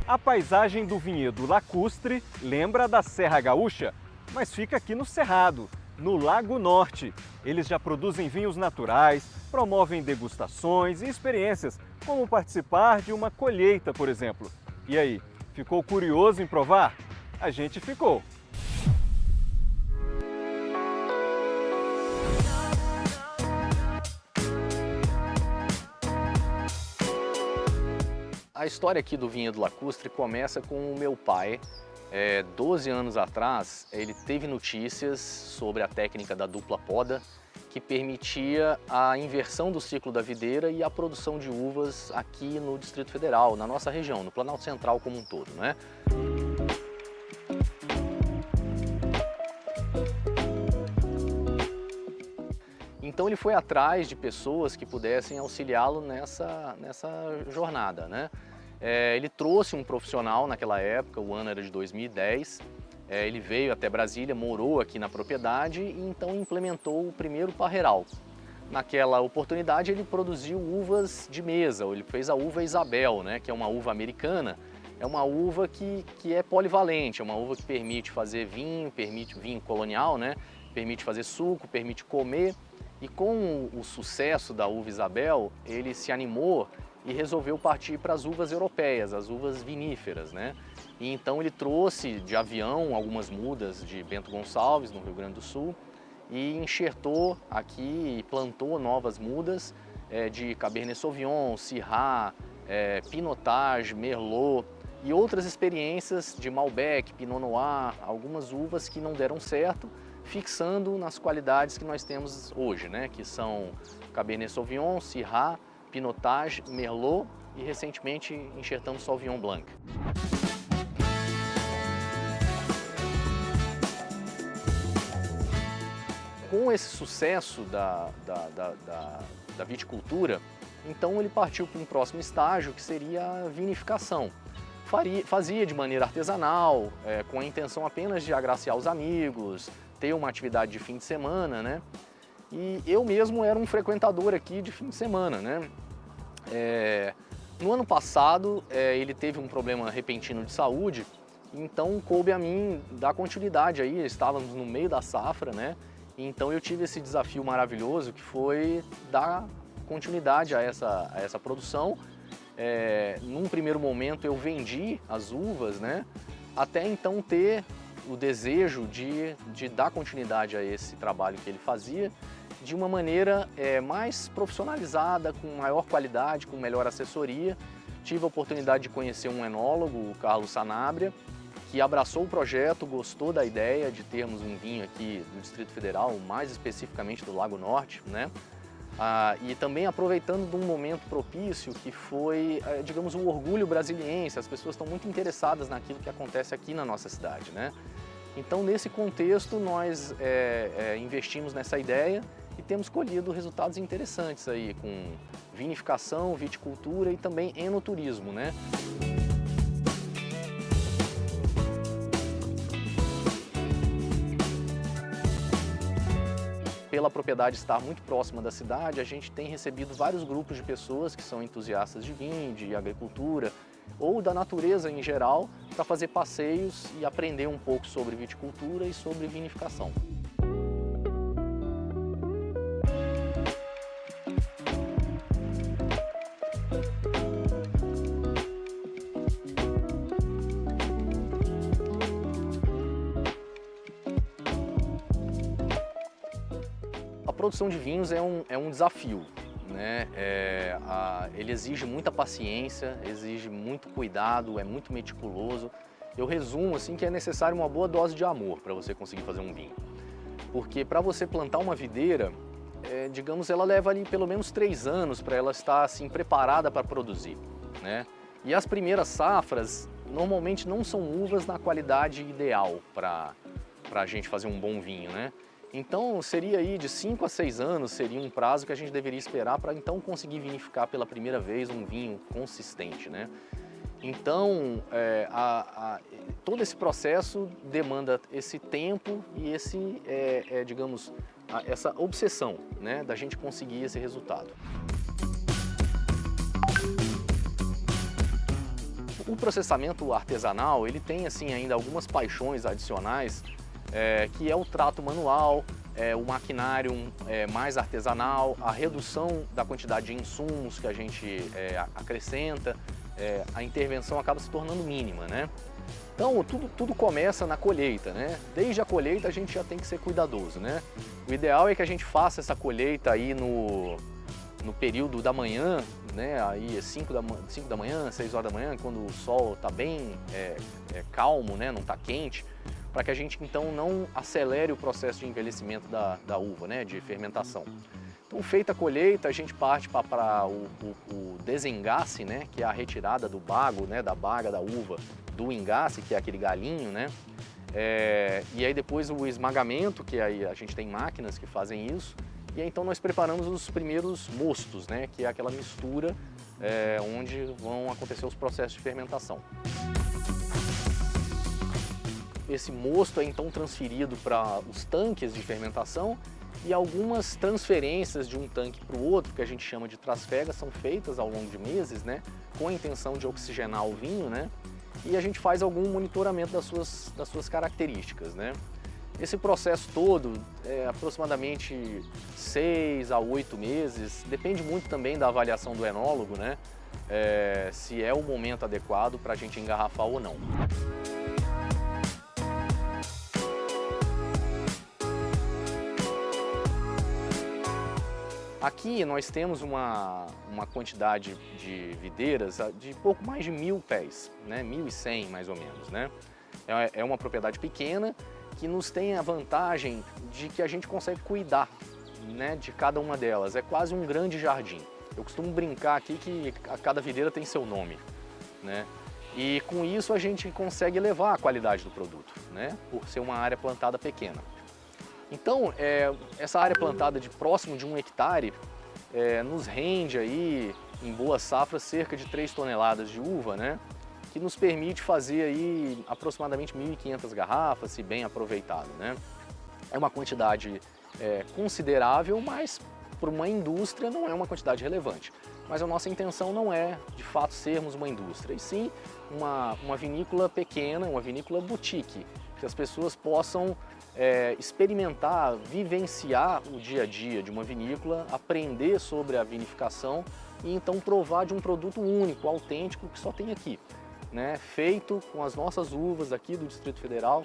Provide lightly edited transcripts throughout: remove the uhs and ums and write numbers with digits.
A paisagem do vinhedo lacustre lembra da Serra Gaúcha, mas fica aqui no Cerrado, no Lago Norte. Eles já produzem vinhos naturais, promovem degustações e experiências, como participar de uma colheita, por exemplo. E aí, ficou curioso em provar? A gente ficou. A história aqui do vinhedo lacustre começa com o meu pai. 12 anos atrás, ele teve notícias sobre a técnica da dupla poda, que permitia a inversão do ciclo da videira e a produção de uvas aqui no Distrito Federal, na nossa região, no Planalto Central como um todo, né? Então ele foi atrás de pessoas que pudessem auxiliá-lo nessa jornada, né? Ele trouxe um profissional naquela época, o ano era de 2010, ele veio até Brasília, morou aqui na propriedade e então implementou o primeiro parreiral. Naquela oportunidade ele produziu uvas de mesa, ele fez a uva Isabel, né, que é uma uva americana, é uma uva que é polivalente, é uma uva que permite fazer vinho, permite vinho colonial, né, permite fazer suco, permite comer. E com o sucesso da uva Isabel, ele se animou e resolveu partir para as uvas europeias, as uvas viníferas, né? E então ele trouxe de avião algumas mudas de Bento Gonçalves, no Rio Grande do Sul, e enxertou aqui e plantou novas mudas de Cabernet Sauvignon, Syrah, Pinotage, Merlot e outras experiências de Malbec, Pinot Noir, algumas uvas que não deram certo, fixando nas qualidades que nós temos hoje, né? Que são Cabernet Sauvignon, Syrah, Pinotage, Merlot e recentemente enxertamos Sauvignon Blanc. Com esse sucesso da viticultura, então ele partiu para um próximo estágio que seria a vinificação. Fazia de maneira artesanal, com a intenção apenas de agraciar os amigos, ter uma atividade de fim de semana, né? E eu mesmo era um frequentador aqui de fim de semana, né? No ano passado, ele teve um problema repentino de saúde, então coube a mim dar continuidade aí, estávamos no meio da safra, né? Então eu tive esse desafio maravilhoso que foi dar continuidade a essa produção. Num primeiro momento eu vendi as uvas, né? Até então ter o desejo de dar continuidade a esse trabalho que ele fazia de uma maneira mais profissionalizada, com maior qualidade, com melhor assessoria. Tive a oportunidade de conhecer um enólogo, o Carlos Sanabria, que abraçou o projeto, gostou da ideia de termos um vinho aqui do Distrito Federal, mais especificamente do Lago Norte, né? E também aproveitando de um momento propício que foi, digamos, um orgulho brasiliense. As pessoas estão muito interessadas naquilo que acontece aqui na nossa cidade, né? Então, nesse contexto, nós investimos nessa ideia e temos colhido resultados interessantes aí com vinificação, viticultura e também enoturismo, né? Pela propriedade estar muito próxima da cidade, a gente tem recebido vários grupos de pessoas que são entusiastas de vinho, de agricultura ou da natureza em geral, para fazer passeios e aprender um pouco sobre viticultura e sobre vinificação. A produção de vinhos é um desafio, né? Ele exige muita paciência, exige muito cuidado, é muito meticuloso. Eu resumo assim que é necessário uma boa dose de amor para você conseguir fazer um vinho. Porque para você plantar uma videira, digamos, ela leva ali pelo menos 3 anos para ela estar assim preparada para produzir, né? E as primeiras safras normalmente não são uvas na qualidade ideal para a gente fazer um bom vinho, né? Então seria aí de 5 a 6 anos seria um prazo que a gente deveria esperar para então conseguir vinificar pela primeira vez um vinho consistente, né? Então todo esse processo demanda esse tempo e digamos, essa obsessão, né, da gente conseguir esse resultado. O processamento artesanal, ele tem assim ainda algumas paixões adicionais, que é o trato manual, o maquinário mais artesanal, a redução da quantidade de insumos que a gente acrescenta, a intervenção acaba se tornando mínima, né? Então, tudo começa na colheita, né? Desde a colheita a gente já tem que ser cuidadoso, né? O ideal é que a gente faça essa colheita aí no período da manhã, né? Aí 5 da manhã, 6 horas da manhã, quando o sol está bem calmo, né? Não está quente, para que a gente então não acelere o processo de envelhecimento da uva, né? De fermentação. Então, feita a colheita, a gente parte para o desengace, né? Que é a retirada do bago, né? Da baga da uva, do engace, que é aquele galinho, né? E aí depois o esmagamento, que aí a gente tem máquinas que fazem isso. E aí, então nós preparamos os primeiros mostos, né? Que é aquela mistura onde vão acontecer os processos de fermentação. Esse mosto é então transferido para os tanques de fermentação e algumas transferências de um tanque para o outro, que a gente chama de trasfega, são feitas ao longo de meses, né? Com a intenção de oxigenar o vinho, né? E a gente faz algum monitoramento das suas características, né? Esse processo todo é aproximadamente 6 a 8 meses, depende muito também da avaliação do enólogo, né? Se é o momento adequado para a gente engarrafar ou não. Aqui nós temos uma quantidade de videiras de pouco mais de 1.000 pés, né? 1.100 mais ou menos, né? É uma propriedade pequena que nos tem a vantagem de que a gente consegue cuidar, né, de cada uma delas. É quase um grande jardim. Eu costumo brincar aqui que cada videira tem seu nome, né? E com isso a gente consegue elevar a qualidade do produto, né? Por ser uma área plantada pequena. Então, essa área plantada de próximo de 1 hectare nos rende aí, em boa safra, cerca de 3 toneladas de uva, né? Que nos permite fazer aí aproximadamente 1.500 garrafas, se bem aproveitado, né? É uma quantidade considerável, mas para uma indústria não é uma quantidade relevante. Mas a nossa intenção não é, de fato, sermos uma indústria, e sim uma vinícola pequena, uma vinícola boutique, que as pessoas possam experimentar, vivenciar o dia a dia de uma vinícola, aprender sobre a vinificação e então provar de um produto único, autêntico, que só tem aqui, né? Feito com as nossas uvas aqui do Distrito Federal,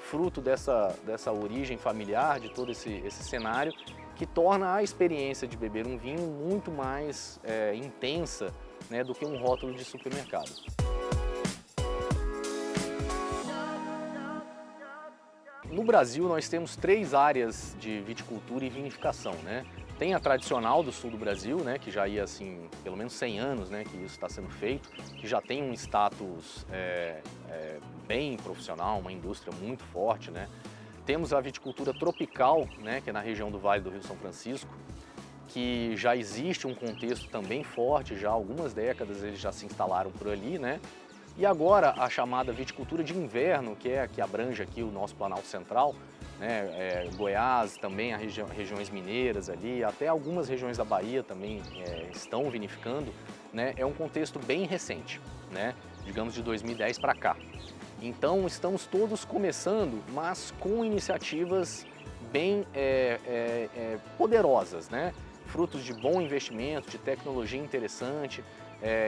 fruto dessa origem familiar, de todo esse cenário, que torna a experiência de beber um vinho muito mais intensa, né, do que um rótulo de supermercado. No Brasil nós temos 3 áreas de viticultura e vinificação, né? Tem a tradicional do sul do Brasil, né, que já ia assim, pelo menos 100 anos, né, que isso está sendo feito, que já tem um status bem profissional, uma indústria muito forte, né? Temos a viticultura tropical, né, que é na região do Vale do Rio São Francisco, que já existe um contexto também forte, já há algumas décadas eles já se instalaram por ali, né? E agora a chamada viticultura de inverno, que abrange aqui o nosso Planalto Central, né? Goiás, também as regiões mineiras ali, até algumas regiões da Bahia também estão vinificando, né? É um contexto bem recente, né? Digamos de 2010 para cá. Então estamos todos começando, mas com iniciativas bem poderosas, né? Frutos de bom investimento, de tecnologia interessante.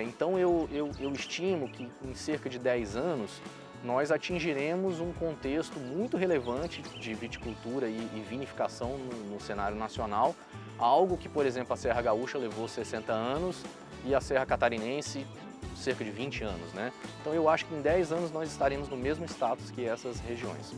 Então eu estimo que em cerca de 10 anos nós atingiremos um contexto muito relevante de viticultura e vinificação no cenário nacional, algo que, por exemplo, a Serra Gaúcha levou 60 anos e a Serra Catarinense cerca de 20 anos, né? Então eu acho que em 10 anos nós estaremos no mesmo status que essas regiões.